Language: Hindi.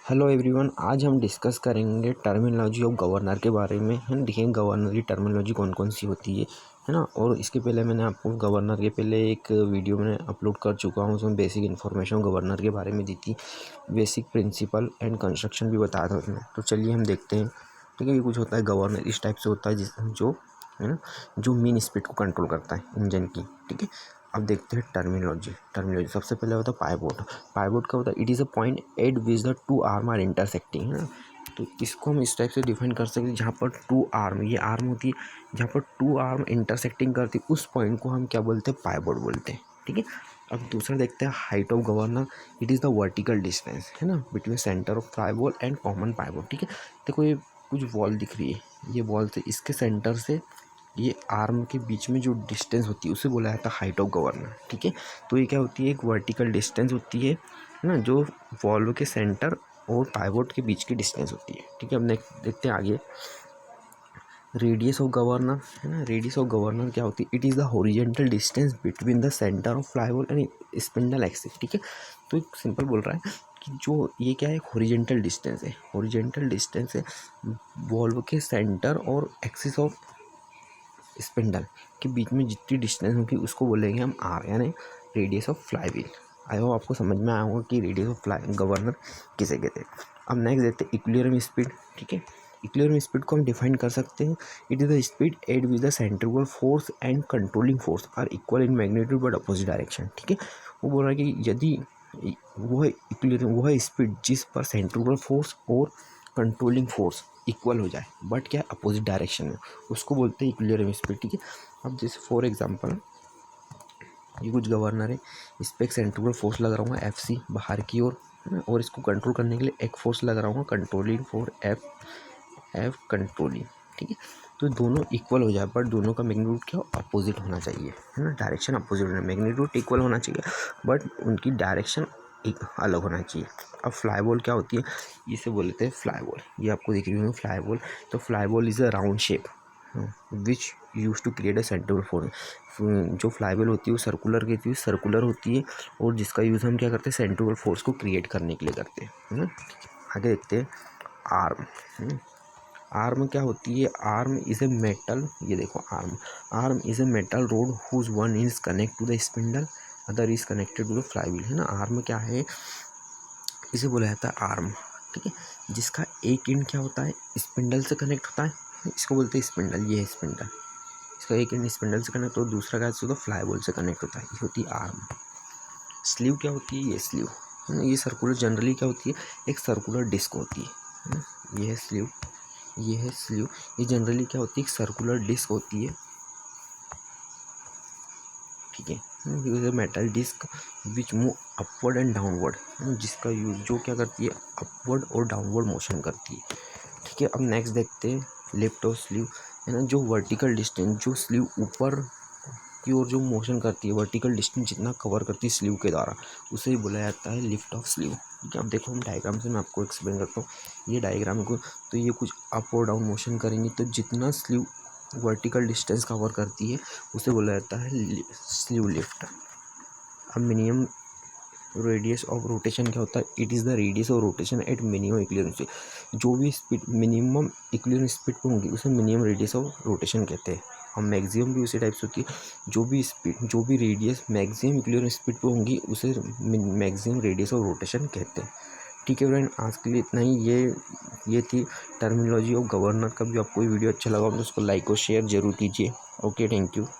हेलो एवरीवन, आज हम डिस्कस करेंगे टर्मिनोलॉजी ऑफ गवर्नर के बारे में। है ना, देखेंगे गवर्नर की टर्मिनोलॉजी कौन कौन सी होती है ना। और इसके पहले मैंने आपको गवर्नर के पहले एक वीडियो में अपलोड कर चुका हूँ, उसमें बेसिक इन्फॉर्मेशन गवर्नर के बारे में दी थी, बेसिक प्रिंसिपल एंड कंस्ट्रक्शन भी बताया था उसमें। तो चलिए हम देखते हैं। ठीक है, ये कुछ होता है गवर्नर इस टाइप से होता है जो है ना, जो मीन स्पीड को कंट्रोल करता है इंजन की। ठीक है, अब देखते हैं टर्मिनोलॉजी। सबसे पहले होता है पाइवोट। पाइवोट का होता है it is a point at which the two arm are intersecting, है ना। तो इसको हम इस टाइप से डिफाइन कर सकते हैं, जहाँ पर टू आर्म, ये आर्म होती है जहाँ पर टू आर्म इंटरसेक्टिंग करती है, उस पॉइंट को हम क्या बोलते हैं, पाइवोट बोलते हैं। ठीक है, अब दूसरा देखते हैं height of governor. It is the vertical distance, है ना, between centre of pivot and common pivot. ठीक है, देखो ये कुछ वॉल दिख रही है, ये वॉल से इसके सेंटर से ये आर्म के बीच में जो डिस्टेंस होती है उसे बोला जाता है हाइट ऑफ गवर्नर। ठीक है, तो ये क्या होती है, एक वर्टिकल डिस्टेंस होती है ना, जो वॉल्व के सेंटर और पाइवोट के बीच की डिस्टेंस होती है। ठीक है, अब नेक्स्ट देखते हैं आगे रेडियस ऑफ गवर्नर, है ना। रेडियस ऑफ गवर्नर क्या होती है, it is the horizontal distance between the centre of flywheel and spindle axis. ठीक है, तो एक सिंपल बोल रहा है कि जो ये क्या है, हॉरिजॉन्टल डिस्टेंस है। हॉरिजॉन्टल डिस्टेंस है वॉल्व के सेंटर और एक्सिस ऑफ स्पिंडल के बीच में जितनी डिस्टेंस होगी उसको बोलेंगे हम आर, यानी radius of flywheel. I hope आपको समझ में आया होगा कि रेडियस ऑफ फ्लाई गवर्नर किसे कहते हैं। अब नेक्स्ट देखते हैं इक्विलिब्रियम स्पीड। ठीक है, इक्विलिब्रियम स्पीड को हम डिफाइन कर सकते हैं, it is the speed at which the centrifugal force and controlling force are equal in magnitude but opposite direction. ठीक है, वो बोल रहा है कि यदि वह इक्विलिब्रियम, वह स्पीड जिस पर सेंट्रीफ्यूगल फोर्स और कंट्रोलिंग फोर्स इक्वल हो जाए बट क्या अपोजिट डायरेक्शन में, उसको बोलते हैं इक्विलिब्रियम स्पीड। ठीक है, अब जैसे फॉर एग्जांपल ये कुछ गवर्नर है, इस पर एक सेंट्रीफ्यूगल फोर्स लग रहा हूँ FC बाहर की ओर, है ना, और इसको कंट्रोल करने के लिए एक फोर्स लग रहा हूँ कंट्रोलिंग फोर F कंट्रोलिंग। ठीक है, तो दोनों इक्वल हो जाए बट दोनों का मैग्नीट्यूड क्या अपोजिट होना चाहिए, है ना, डायरेक्शन अपोजिट होना, मैग्नीट्यूड इक्वल होना चाहिए बट उनकी डायरेक्शन एक अलग होना चाहिए। अब फ्लाई बॉल क्या होती है, इसे बोलते हैं फ्लाई बॉल, ये आपको दिख रही होगी फ्लाई बॉल। तो fly ball is a round shape which use to create a centrifugal force. जो फ्लाई बॉल होती है वो सर्कुलर होती है और जिसका यूज़ हम क्या करते हैं, सेंट्रीफ्यूगल फोर्स को क्रिएट करने के लिए करते हैं, है ना। आगे देखते हैं आर्म। आर्म क्या होती है, आर्म इज़ ए मेटल, ये देखो arm is a metal rod whose one is connect to the spindle, other is connected to the flywheel, है ना। आर्म क्या है, इसे बोला जाता है आर्म। ठीक है, जिसका एक एंड क्या होता है, स्पिंडल से कनेक्ट होता है, इसको बोलते हैं स्पिंडल, ये है स्पिंडल, इसका एक एंड स्पिंडल से कनेक्ट, और दूसरा क्या होता है फ्लाईबॉल से कनेक्ट होता है, ये होती है आर्म। स्लीव क्या होती है, ये स्लीव, है ना, ये सर्कुलर, जनरली क्या होती है, एक सर्कुलर डिस्क होती है, ये है स्लीव, ये है स्लीव। ये जनरली क्या होती है, एक सर्कुलर डिस्क होती है। ठीक है, metal disc which move upward and downward, जिसका यूज जो क्या करती है, अपवर्ड और डाउनवर्ड मोशन करती है। ठीक है, अब नेक्स्ट देखते हैं लिफ्ट ऑफ स्लीव, है ना, जो वर्टिकल डिस्टेंस, जो स्लीव ऊपर की ओर जो मोशन करती है, वर्टिकल डिस्टेंस जितना कवर करती है स्लीव के द्वारा, उसे ही बोला जाता है लिफ्ट ऑफ स्लीव। ठीक है, अब देखो हम डायग्राम से मैं आपको एक्सप्लेन करता हूँ ये डायग्राम को। तो ये कुछ अप और डाउन मोशन करेंगे, तो जितना स्लीव वर्टिकल डिस्टेंस कवर करती है उसे बोला जाता है स्लीव लिफ्ट। अब मिनिमम रेडियस ऑफ रोटेशन क्या होता है, it is the radius of rotation at minimum equilibrium speed. जो भी स्पीड मिनिमम इक्विलिब्रियम स्पीड पर होंगी उसे मिनिमम रेडियस ऑफ रोटेशन कहते हैं। और मैक्सिमम भी उसी टाइप से होती है, जो भी रेडियस मैक्सिमम इक्विलिब्रियम स्पीड पर होंगी उसे मैक्सिमम रेडियस ऑफ रोटेशन कहते हैं। ठीक है फ्रेंड, आज के लिए इतना ही। ये थी टर्मिनोलॉजी ऑफ गवर्नर का। भी आपको ये वीडियो अच्छा लगा तो उसको लाइक और शेयर जरूर कीजिए। Okay, thank you.